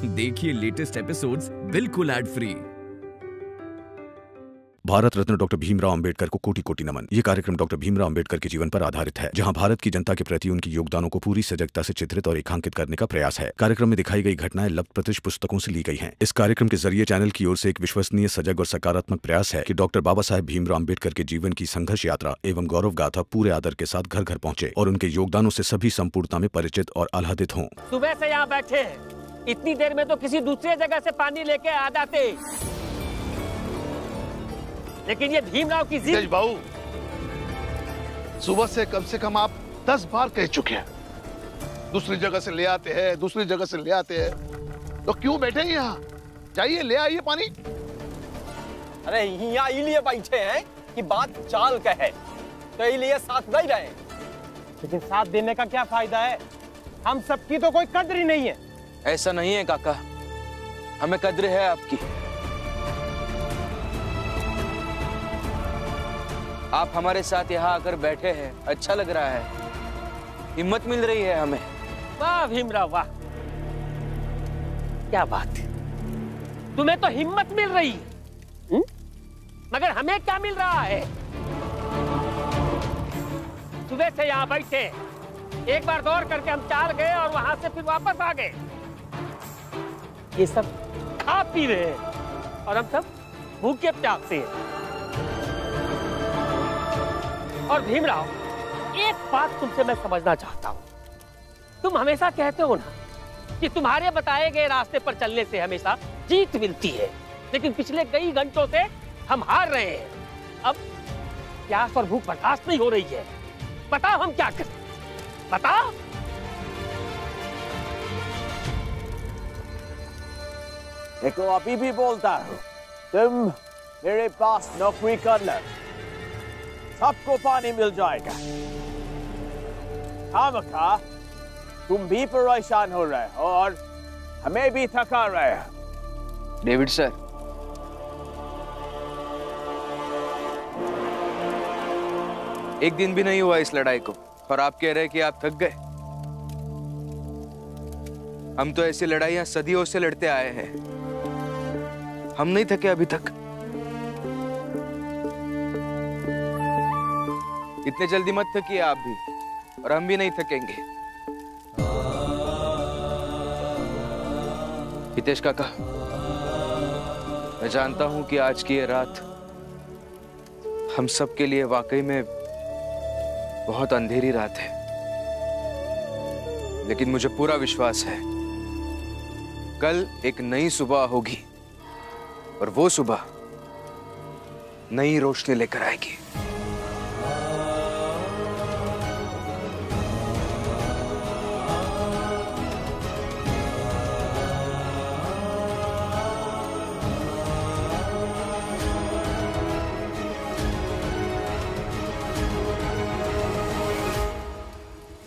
देखिए latest episodes बिल्कुल ad free. Bharat Ratna doctor Bhimrao Ambedkar को कोटि कोटि नमन। ये कार्यक्रम डॉक्टर भीमराव अंबेडकर के जीवन पर आधारित है, जहां भारत की जनता के प्रति उनके योगदानों को पूरी सजगता से चित्रित और रेखांकित करने का प्रयास है। कार्यक्रम में दिखाई गई घटनाएं लब्ध पुस्तकों से ली गई हैं। इस कार्यक्रम के जरिए चैनल की ओर से एक विश्वसनीय, सजग और सकारात्मक प्रयास है कि डॉक्टर बाबा साहेब भीमराव अंबेडकर के जीवन की संघर्ष यात्रा एवं गौरव गाथा पूरे आदर के साथ घर घर पहुंचे और उनके योगदानों से सभी संपूर्णता में परिचित और आह्लादित हों। सुबह से यहाँ बैठे हैं, इतनी देर में तो किसी दूसरे जगह से पानी लेके आ जाते, लेकिन ये भीमराव की जिद। बाबू, सुबह से कम आप 10 बार कह चुके हैं, दूसरी जगह से ले आते हैं, दूसरी जगह से ले आते हैं, तो क्यों बैठे हैं यहाँ? जाइए ले आइए पानी। अरे यहाँ इलिए बैठे हैं कि बात चाल कहे, तो इलिए साथ नहीं रहे। लेकिन साथ देने का क्या फायदा है? हम सबकी तो कोई कद्र ही नहीं है। ऐसा नहीं है काका, हमें कद्र है आपकी। आप हमारे साथ यहाँ आकर बैठे हैं, अच्छा लग रहा है, हिम्मत मिल रही है हमें। वाह भीमराव वाह, क्या बात है, तुम्हें तो हिम्मत मिल रही है, मगर हमें क्या मिल रहा है? सुबह से यहाँ बैठे, एक बार दौड़ करके हम चाल गए और वहां से फिर वापस आ गए। ये सब खा पी रहे हैं और हम सब भूखे प्यासे हैं। और भीमराव, एक बात तुमसे मैं समझना चाहता हूं। तुम हमेशा कहते हो ना कि तुम्हारे बताए गए रास्ते पर चलने से हमेशा जीत मिलती है, लेकिन पिछले कई घंटों से हम हार रहे हैं। अब प्यास और भूख बर्दाश्त नहीं हो रही है। बताओ हम क्या करें, बताओ। देखो अभी भी बोलता हूँ, तुम मेरे पास नौकरी कर लो, सबको पानी मिल जाएगा। खामखा तुम भी परेशान हो रहे हो और हमें भी थका रहे हो। डेविड सर, एक दिन भी नहीं हुआ इस लड़ाई को और आप कह रहे हैं कि आप थक गए। हम तो ऐसी लड़ाइयां सदियों से लड़ते आए हैं, हम नहीं थके अभी तक। इतने जल्दी मत थकिए आप भी, और हम भी नहीं थकेंगे। हितेश काका, मैं जानता हूं कि आज की ये रात हम सब के लिए वाकई में बहुत अंधेरी रात है, लेकिन मुझे पूरा विश्वास है कल एक नई सुबह होगी और वो सुबह नई रोशनी लेकर आएगी।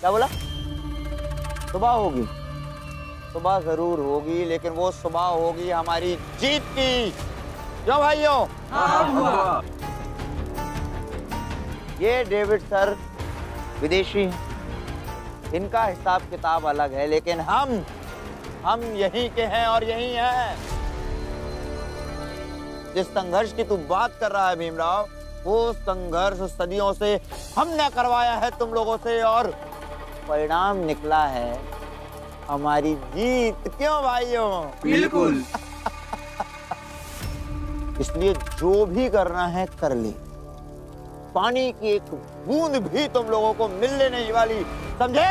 क्या बोला? सुबह होगी? सुबह जरूर होगी, लेकिन वो सुबह होगी हमारी जीत की। क्यों भाइयों? हाँ। ये डेविड सर विदेशी हैं, इनका हिसाब किताब अलग है, लेकिन हम यहीं के हैं और यहीं हैं। जिस संघर्ष की तू बात कर रहा है भीमराव, वो संघर्ष सदियों से हमने करवाया है तुम लोगों से, और परिणाम निकला है हमारी जीत। क्यों भाइयों? बिल्कुल। इसलिए जो भी करना है कर ले, पानी की एक बूंद भी तुम लोगों को मिलने नहीं वाली, समझे?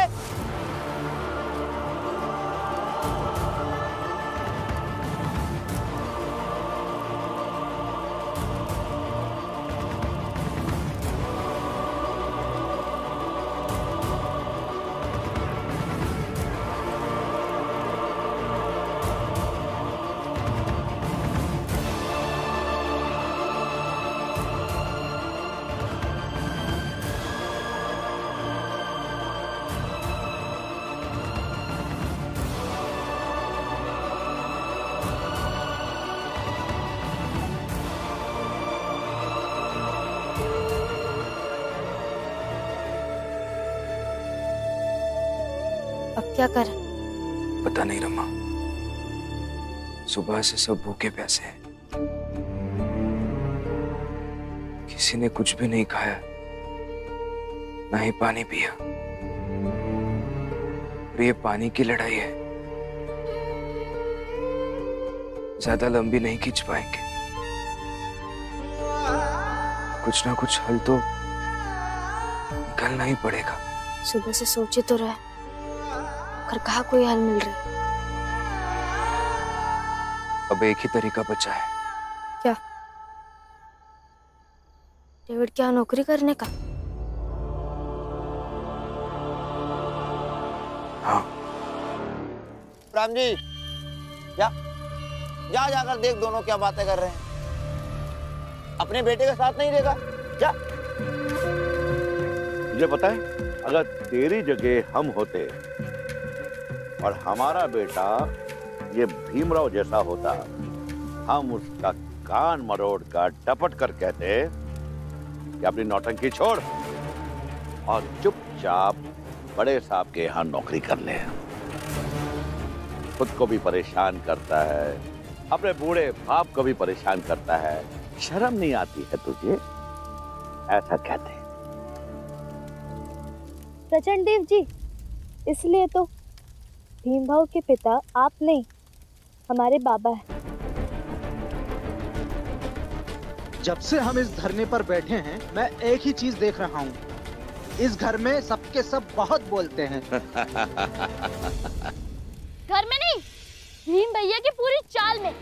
अब क्या करें? पता नहीं रमा, सुबह से सब भूखे प्यासे हैं। किसी ने कुछ भी नहीं खाया, ना ही पानी पिया। और ये पानी की लड़ाई है, ज्यादा लंबी नहीं खींच पाएंगे। कुछ ना कुछ हल तो निकालना ही पड़ेगा। सुबह से सोचे तो रहे, पर कहाँ कोई हल मिल रहा है। अब एक ही तरीका बचा है। क्या? डेविड क्या नौकरी करने का? हाँ। राम जी, जा जाकर देख दोनों क्या बातें कर रहे हैं। अपने बेटे के साथ नहीं रहेगा, जा। मुझे पता है, अगर तेरी जगह हम होते और हमारा बेटा ये भीमराव जैसा होता, हम उसका कान मरोड़ कर टपट कर कहते कि अपनी नौटंकी छोड़ और चुपचाप बड़े साहब के यहाँ नौकरी कर ले। खुद को भी परेशान करता है, अपने बूढ़े बाप को भी परेशान करता है, शर्म नहीं आती है तुझे? ऐसा कहते हैं। प्रचंड देव जी, इसलिए तो भीमभाव के पिता आप नहीं, हमारे बाबा हैं। जब से हम इस धरने पर बैठे हैं, मैं एक ही चीज देख रहा हूँ। इस घर में सबके सब बहुत बोलते हैं। घर में नहीं, भीम भैया की पूरी चाल में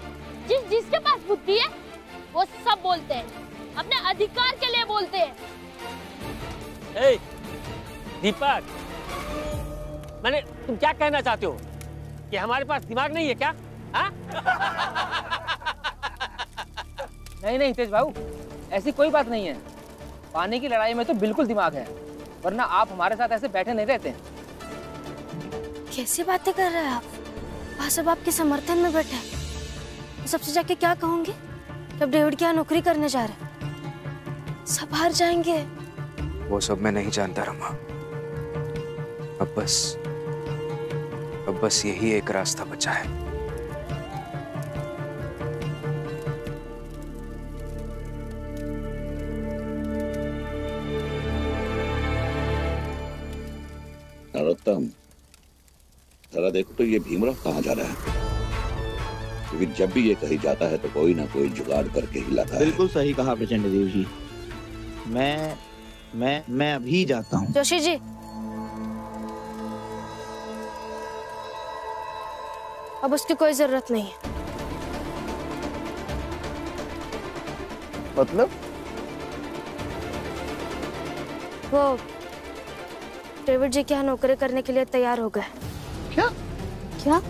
जिसके पास बुद्धि है वो सब बोलते हैं, अपने अधिकार के लिए बोलते हैं। दीपक, तुम क्या कहना चाहते हो कि हमारे पास दिमाग नहीं है क्या? हाँ? नहीं तेज बाबू, ऐसी कोई बात नहीं है। पानी की लड़ाई में तो बिल्कुल दिमाग है, वरना आप हमारे साथ ऐसे बैठे नहीं रहते। कैसी बातें कर रहे हैं आप? वहाँ सब आपके समर्थन में बैठे हैं। तो सबसे जाके क्या कहूंगी जब डेविड क्या नौकरी करने जा रहे हैं? सब हार जाएंगे। वो सब मैं नहीं जानता रमा। अब बस यही एक रास्ता बचा है। नरोत्तम, जरा देखो तो ये भीमराव कहाँ जा रहा है? क्योंकि जब भी ये कहीं जाता है तो कोई ना कोई जुगाड़ करके ही लाता है। बिल्कुल सही कहा प्रचंड देव जी। मैं अभी जाता हूँ। जोशी जी, अब उसकी कोई जरूरत नहीं है। मतलब? वो डेविड जी क्या नौकरी करने के लिए तैयार हो गए। क्या? क्या?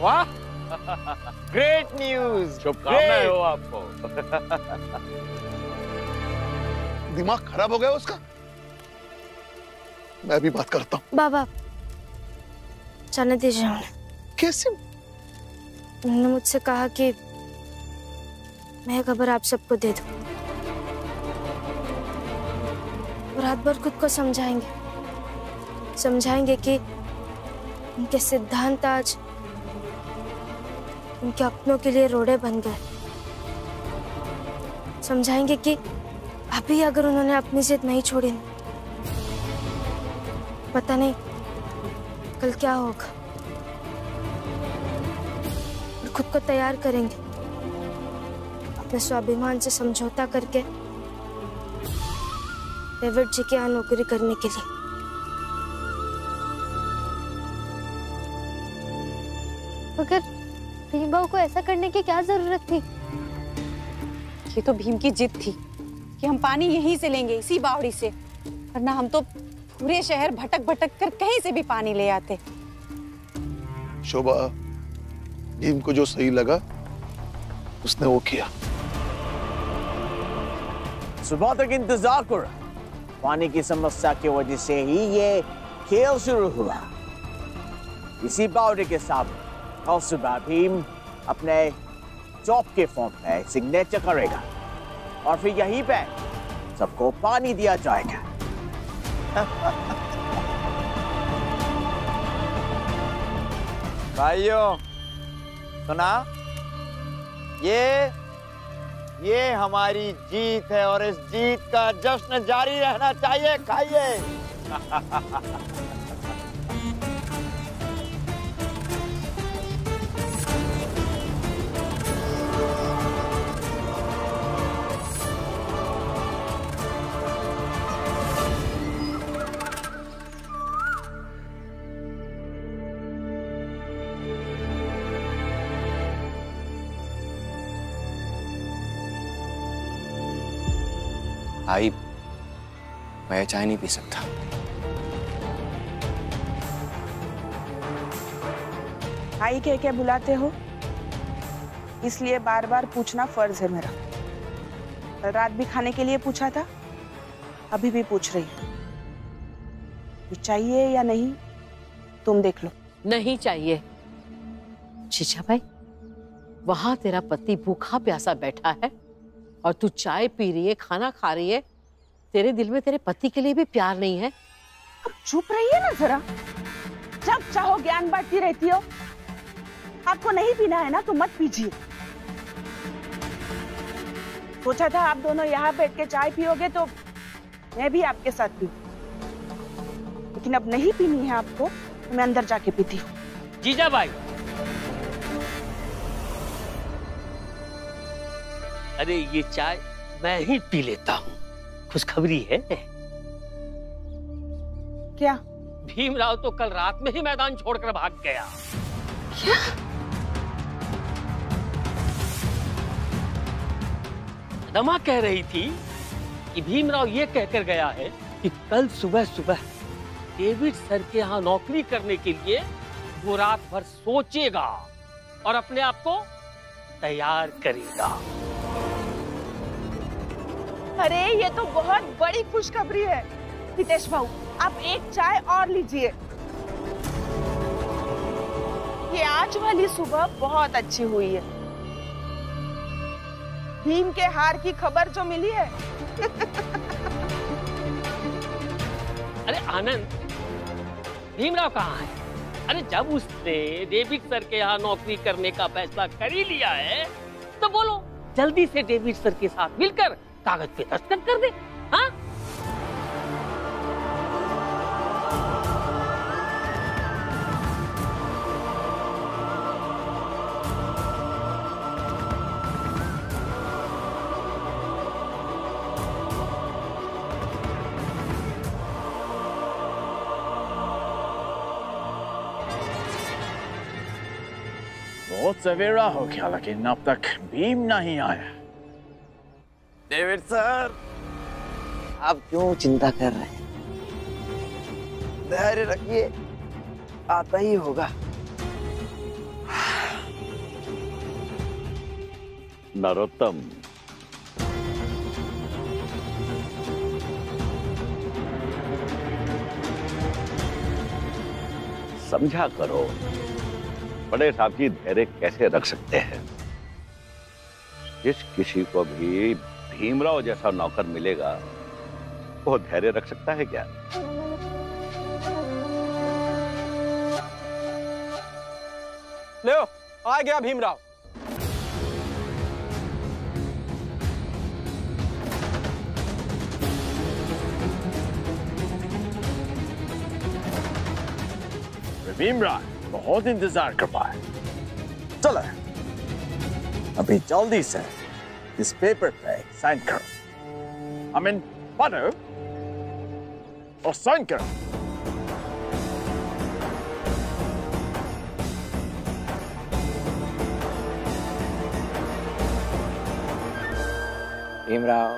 वाह, ग्रेट न्यूज। शुभकामनाएं हो आपको। दिमाग खराब हो गया उसका। मैं भी बात करता हूँ। बाबा, जाने दीजिए उन्हें। कैसे? उन्होंने मुझसे कहा कि मैं खबर आप सबको दे दूं। और रात भर खुद को समझाएंगे कि उनके सिद्धांत आज उनके अपनों के लिए रोड़े बन गए। समझाएंगे कि अभी अगर उन्होंने अपनी जिद नहीं छोड़ी, पता नहीं कल क्या होगा। और खुद को तैयार करेंगे अपने स्वाभिमान से समझौता करके डेविड जी के यहाँ नौकरी करने के लिए। मगर भीम भाव को ऐसा करने की क्या जरूरत थी? ये तो भीम की जिद थी कि हम पानी यहीं से लेंगे, इसी बावड़ी से, वरना हम तो पूरे शहर भटक कर कहीं से भी पानी ले आते। शोभा, भीम को जो सही लगा उसने वो किया। सुबह तक इंतजार कर, पानी की समस्या की वजह से ही ये खेल शुरू हुआ। इसी बावड़ी के साथ कल सुबह भीम अपने जॉब के फॉर्म पे सिग्नेचर करेगा और फिर यहीं पे सबको पानी दिया जाएगा। भाइयों सुना, ये हमारी जीत है और इस जीत का जश्न जारी रहना चाहिए। खाइए। भाई, मैं चाय नहीं पी सकता। भाई कह के बुलाते हो, इसलिए बार बार पूछना फर्ज है मेरा। कल रात भी खाने के लिए पूछा था, अभी भी पूछ रही हूँ। ये चाहिए या नहीं तुम देख लो। नहीं चाहिए। जीजा भाई, वहां तेरा पति भूखा प्यासा बैठा है और तू चाय पी रही है, खाना खा रही है। तेरे दिल में तेरे पति के लिए भी प्यार नहीं है? अब चुप रहिए ना जरा। जब चाहो ज्ञान बांटती रहती हो। आपको नहीं पीना है ना तो मत पीजिए। सोचा था आप दोनों यहाँ बैठ के चाय पियोगे तो मैं भी आपके साथ पीऊं, लेकिन अब नहीं पीनी है आपको तो मैं अंदर जाके पीती हूँ। जीजा भाई, अरे ये चाय मैं ही पी लेता हूँ। खुशखबरी है। क्या? भीमराव तो कल रात में ही मैदान छोड़कर भाग गया। क्या? रमा कह रही थी कि भीमराव ये कहकर गया है कि कल सुबह सुबह डेविड सर के यहाँ नौकरी करने के लिए वो रात भर सोचेगा और अपने आप को तैयार करेगा। अरे ये तो बहुत बड़ी खुशखबरी है। हितेश भाऊ, आप एक चाय और लीजिए। ये आज वाली सुबह बहुत अच्छी हुई है। भीम के हार की खबर जो मिली है। अरे आनंद, भीमराव कहाँ है? अरे जब उसने डेविड सर के यहाँ नौकरी करने का फैसला कर ही लिया है तो बोलो जल्दी से डेविड सर के साथ मिलकर कागज पे दस्तखत कर दे। हाँ? बहुत सवेरा हो गया लेकिन अब तक भीम नहीं आया। डेविड सर, आप क्यों चिंता कर रहे हैं? धैर्य रखिए, आता ही होगा। नरोत्तम, समझा करो, बड़े साहब जी धैर्य कैसे रख सकते हैं? जिस किसी को भी भीमराव जैसा नौकर मिलेगा वो धैर्य रख सकता है क्या? लो, आ गया भीमराव। भीमराव बहुत इंतजार कर पाए। चलो अभी जल्दी से इस पेपर पे साइन करो। I mean, पढ़ो और साइन करो। भीमराव,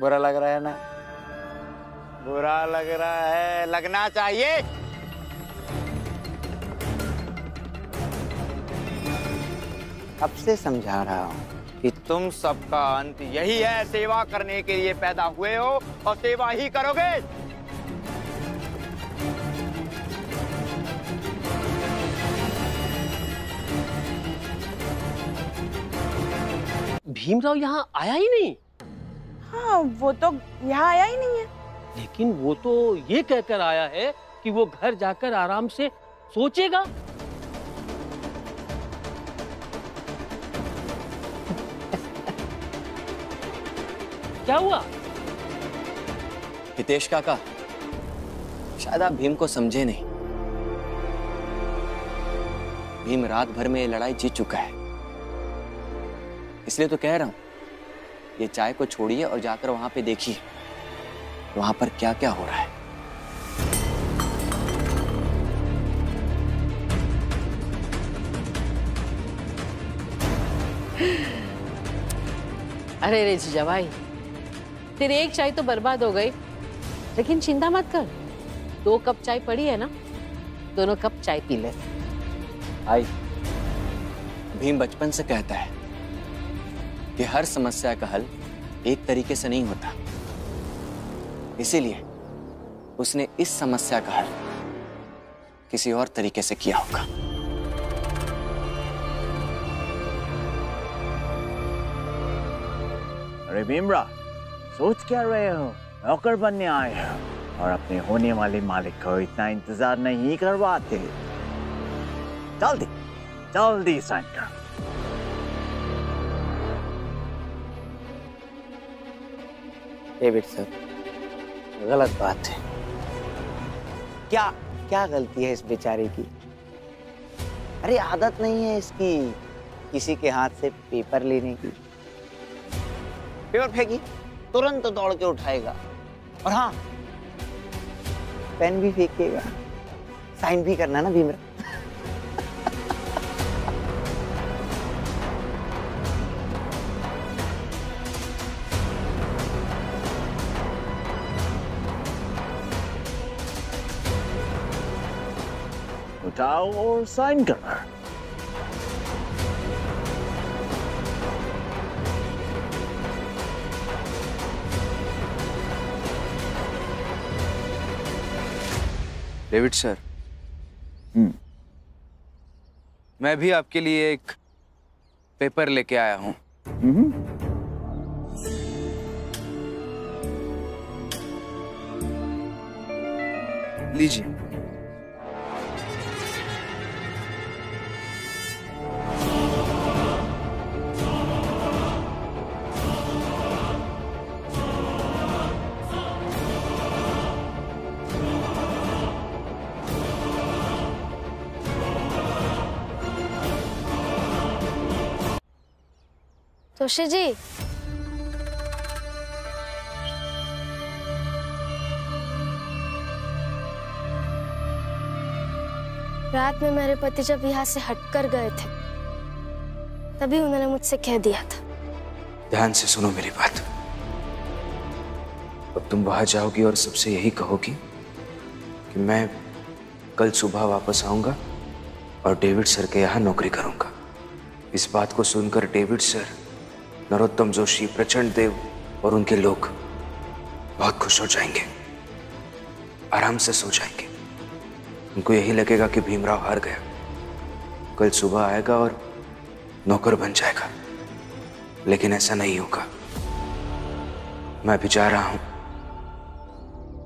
बुरा लग रहा है ना? बुरा लग रहा है, लगना चाहिए। अब से समझा रहा हूँ कि तुम सबका अंत यही है। सेवा करने के लिए पैदा हुए हो और सेवा ही करोगे। भीमराव यहाँ आया ही नहीं। हाँ, वो तो यहाँ आया ही नहीं है। लेकिन वो तो ये कहकर आया है कि वो घर जाकर आराम से सोचेगा। क्या हुआ? हितेश काका, शायद आप भीम को समझे नहीं। भीम रात भर में ये लड़ाई जीत चुका है, इसलिए तो कह रहा हूं, ये चाय को छोड़िए और जाकर वहां पे देखिए वहां पर क्या क्या हो रहा है। अरे रे जीजा भाई, तेरी एक चाय तो बर्बाद हो गई, लेकिन चिंता मत कर, 2 कप चाय पड़ी है ना, दोनों कप चाय पी ले। आई, भीम बचपन से कहता है कि हर समस्या का हल एक तरीके से नहीं होता, इसीलिए उसने इस समस्या का हल किसी और तरीके से किया होगा। अरे भीमराव, सोच क्या रहे हो? नौकर बनने आए हो और अपने होने वाले मालिक को इतना इंतजार नहीं करवाते। जल्दी जल्दी साइन कर। डेविड सर, गलत बात है। क्या क्या गलती है इस बेचारे की? अरे आदत नहीं है इसकी किसी के हाथ से पेपर लेने की। पेपर फेंकी, तुरंत दौड़ के उठाएगा, और हाँ, पेन भी फेंकेगा। साइन भी करना ना भीमराव। उठाओ और साइन करना। डेविड सर, मैं भी आपके लिए एक पेपर लेके आया हूं। लीजिए। तोशी जी, रात में मेरे पति जब यहाँ से हटकर गए थे, तभी उन्होंने मुझसे कह दिया था। ध्यान से सुनो मेरी बात। अब तुम वहां जाओगी और सबसे यही कहोगी कि मैं कल सुबह वापस आऊंगा और डेविड सर के यहाँ नौकरी करूंगा। इस बात को सुनकर डेविड सर, नरोत्तम जोशी, प्रचंड देव और उनके लोग बहुत खुश हो जाएंगे, आराम से सो जाएंगे। उनको यही लगेगा कि भीमराव हार गया। कल सुबह आएगा और नौकर बन जाएगा, लेकिन ऐसा नहीं होगा। मैं भी जा रहा हूं,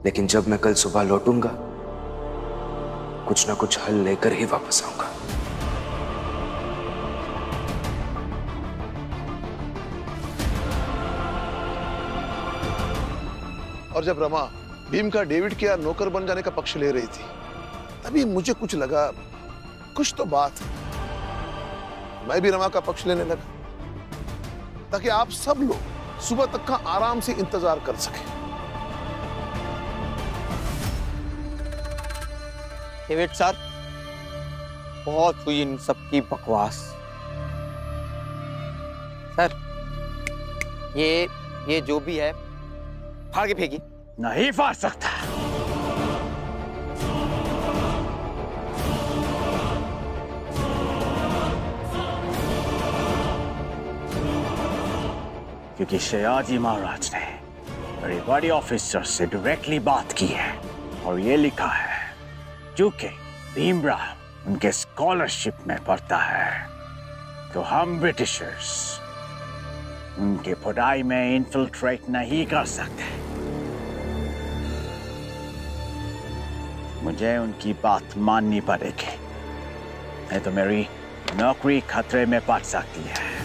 लेकिन जब मैं कल सुबह लौटूंगा, कुछ ना कुछ हल लेकर ही वापस आऊंगा। और जब रमा भीम का डेविड के यहाँ नौकर बन जाने का पक्ष ले रही थी, तभी मुझे कुछ लगा, कुछ तो बात है। मैं भी रमा का पक्ष लेने लगा, ताकि आप सब लोग सुबह तक का आराम से इंतजार कर सके। डेविड सर, बहुत हुई इन सबकी बकवास। सर, ये जो भी है, फाड़ के फेंकी। नहीं फाड़ सकता। क्योंकि शयाजी महाराज ने बड़े बड़े ऑफिसर से डायरेक्टली बात की है और ये लिखा है, चूंकि भीमराव उनके स्कॉलरशिप में पढ़ता है, तो हम ब्रिटिशर्स उनकी पढ़ाई में इन्फिल्ट्रेट नहीं कर सकते। मुझे उनकी बात माननी पड़ेगी, नहीं तो मेरी नौकरी खतरे में पड़ सकती है।